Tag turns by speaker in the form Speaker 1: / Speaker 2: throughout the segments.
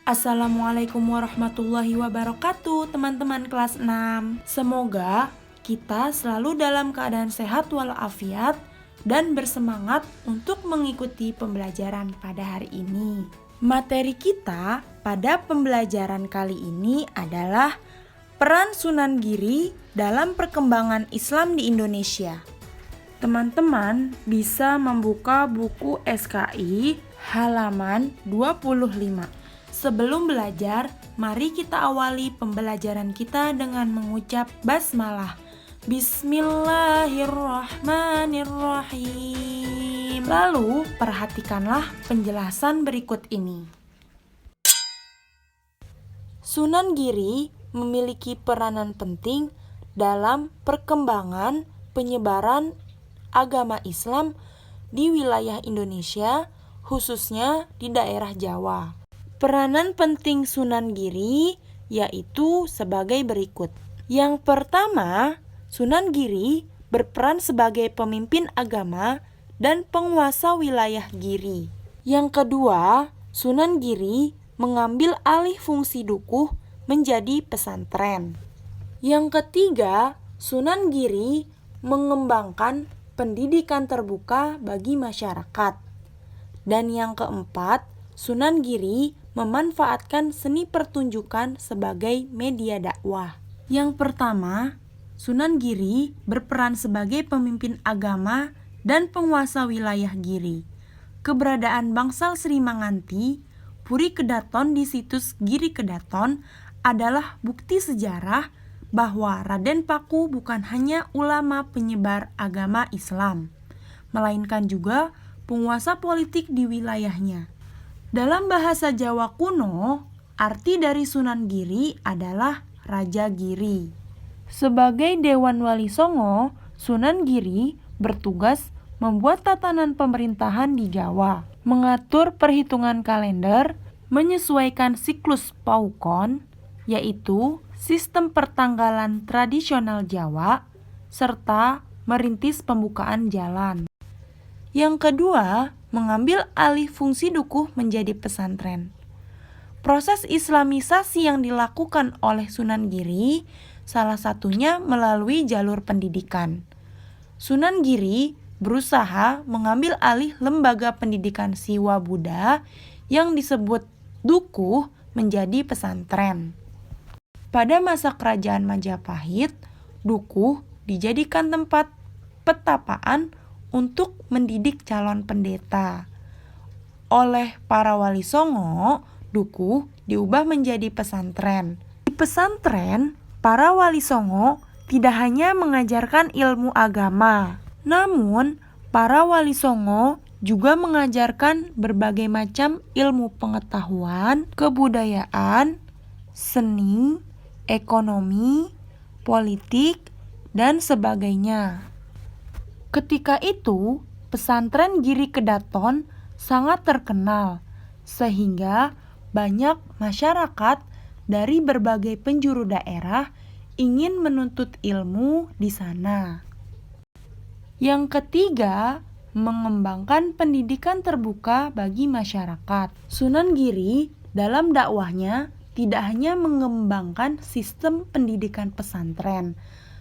Speaker 1: Assalamualaikum warahmatullahi wabarakatuh, teman-teman kelas 6. Semoga kita selalu dalam keadaan sehat walafiat dan bersemangat untuk mengikuti pembelajaran pada hari ini. Materi kita pada pembelajaran kali ini adalah peran Sunan Giri dalam perkembangan Islam di Indonesia. Teman-teman bisa membuka buku SKI halaman 25. Sebelum belajar, mari kita awali pembelajaran kita dengan mengucap basmalah. Bismillahirrahmanirrahim. Lalu, perhatikanlah penjelasan berikut ini. Sunan Giri memiliki peranan penting dalam perkembangan penyebaran agama Islam di wilayah Indonesia, khususnya di daerah Jawa. Peranan penting Sunan Giri yaitu sebagai berikut. Yang pertama, Sunan Giri berperan sebagai pemimpin agama dan penguasa wilayah Giri. Yang kedua, Sunan Giri mengambil alih fungsi dukuh menjadi pesantren. Yang ketiga, Sunan Giri mengembangkan pendidikan terbuka bagi masyarakat. Dan yang keempat, Sunan Giri memanfaatkan seni pertunjukan sebagai media dakwah. Yang pertama, Sunan Giri berperan sebagai pemimpin agama dan penguasa wilayah Giri. Keberadaan bangsal Sri Manganti, Puri Kedaton di situs Giri Kedaton adalah bukti sejarah bahwa Raden Paku bukan hanya ulama penyebar agama Islam, melainkan juga penguasa politik di wilayahnya. Dalam bahasa Jawa kuno, arti dari Sunan Giri adalah Raja Giri. Sebagai Dewan Wali Songo, Sunan Giri bertugas membuat tatanan pemerintahan di Jawa, mengatur perhitungan kalender, menyesuaikan siklus paukon, yaitu sistem pertanggalan tradisional Jawa, serta merintis pembukaan jalan. Yang kedua, mengambil alih fungsi dukuh menjadi pesantren. Proses islamisasi yang dilakukan oleh Sunan Giri salah satunya melalui jalur pendidikan. Sunan Giri berusaha mengambil alih lembaga pendidikan Siwa Buddha yang disebut dukuh menjadi pesantren. Pada masa kerajaan Majapahit, dukuh dijadikan tempat petapaan untuk mendidik calon pendeta. Oleh para wali songo, dukuh diubah menjadi pesantren. Di pesantren, para wali songo tidak hanya mengajarkan ilmu agama, namun para wali songo juga mengajarkan berbagai macam ilmu pengetahuan, kebudayaan, seni, ekonomi, politik, dan sebagainya. Ketika itu, pesantren Giri Kedaton sangat terkenal, sehingga banyak masyarakat dari berbagai penjuru daerah ingin menuntut ilmu di sana. Yang ketiga, mengembangkan pendidikan terbuka bagi masyarakat. Sunan Giri dalam dakwahnya tidak hanya mengembangkan sistem pendidikan pesantren,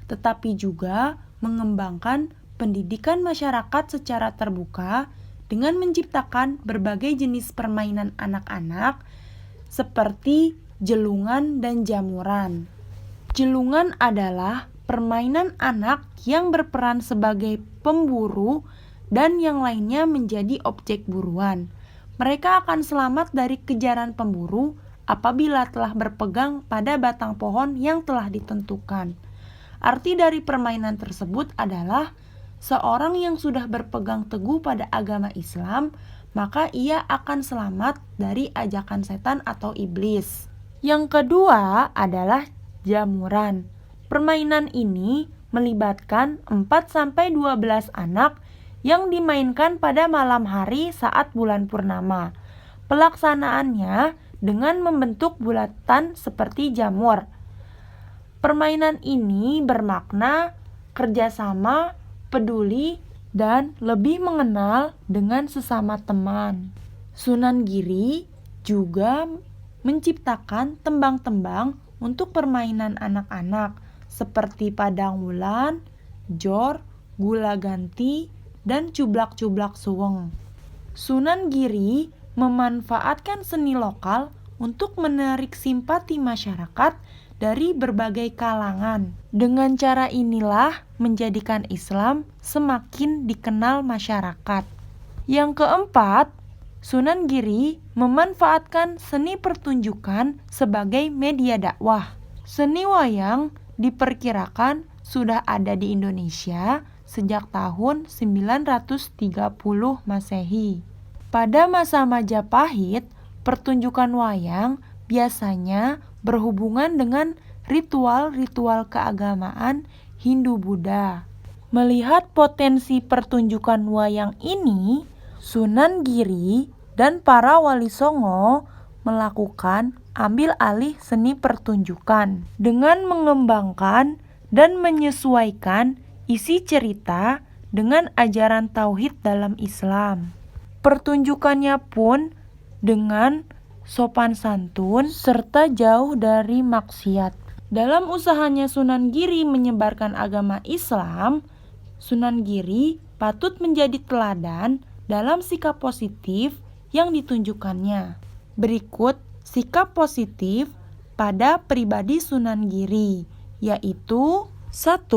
Speaker 1: tetapi juga mengembangkan pendidikan masyarakat secara terbuka dengan menciptakan berbagai jenis permainan anak-anak seperti jelungan dan jamuran. Jelungan adalah permainan anak yang berperan sebagai pemburu dan yang lainnya menjadi objek buruan. Mereka akan selamat dari kejaran pemburu apabila telah berpegang pada batang pohon yang telah ditentukan. Arti dari permainan tersebut adalah seorang yang sudah berpegang teguh pada agama Islam, maka ia akan selamat dari ajakan setan atau iblis. Yang kedua adalah jamuran. Permainan ini melibatkan 4-12 anak yang dimainkan pada malam hari saat bulan purnama. Pelaksanaannya dengan membentuk bulatan seperti jamur. Permainan ini bermakna kerjasama, peduli, dan lebih mengenal dengan sesama teman. Sunan Giri juga menciptakan tembang-tembang untuk permainan anak-anak seperti padang wulan, jor, gula ganti, dan cublak-cublak suweng. Sunan Giri memanfaatkan seni lokal untuk menarik simpati masyarakat dari berbagai kalangan. Dengan cara inilah menjadikan Islam semakin dikenal masyarakat. Yang keempat, Sunan Giri memanfaatkan seni pertunjukan sebagai media dakwah. Seni wayang diperkirakan sudah ada di Indonesia sejak tahun 930 Masehi. Pada masa Majapahit, pertunjukan wayang biasanya berhubungan dengan ritual-ritual keagamaan Hindu-Buddha. Melihat potensi pertunjukan wayang ini, Sunan Giri dan para wali songo melakukan ambil alih seni pertunjukan dengan mengembangkan dan menyesuaikan isi cerita dengan ajaran tauhid dalam Islam. Pertunjukannya pun dengan sopan santun serta jauh dari maksiat. Dalam usahanya Sunan Giri menyebarkan agama Islam, Sunan Giri patut menjadi teladan dalam sikap positif yang ditunjukkannya. Berikut sikap positif pada pribadi Sunan Giri, yaitu 1.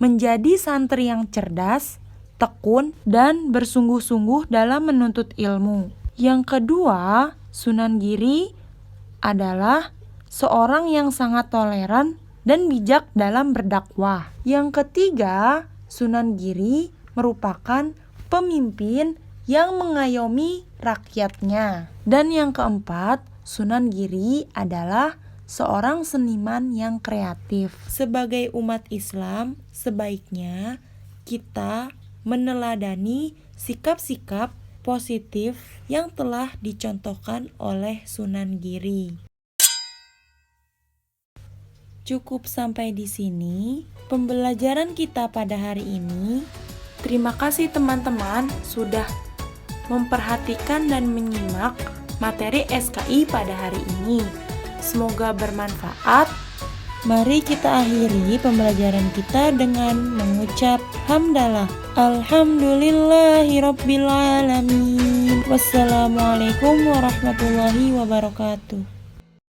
Speaker 1: Menjadi santri yang cerdas, tekun, dan bersungguh-sungguh dalam menuntut ilmu. Yang kedua, Sunan Giri adalah seorang yang sangat toleran dan bijak dalam berdakwah. Yang ketiga, Sunan Giri merupakan pemimpin yang mengayomi rakyatnya. Dan yang keempat, Sunan Giri adalah seorang seniman yang kreatif. Sebagai umat Islam, sebaiknya kita meneladani sikap-sikap positif yang telah dicontohkan oleh Sunan Giri. Cukup sampai di sini pembelajaran kita pada hari ini. Terima kasih teman-teman sudah memperhatikan dan menyimak materi SKI pada hari ini. Semoga bermanfaat. Mari kita akhiri pembelajaran kita dengan mengucap hamdalah. Alhamdulillahirabbil alamin. Wassalamualaikum warahmatullahi wabarakatuh.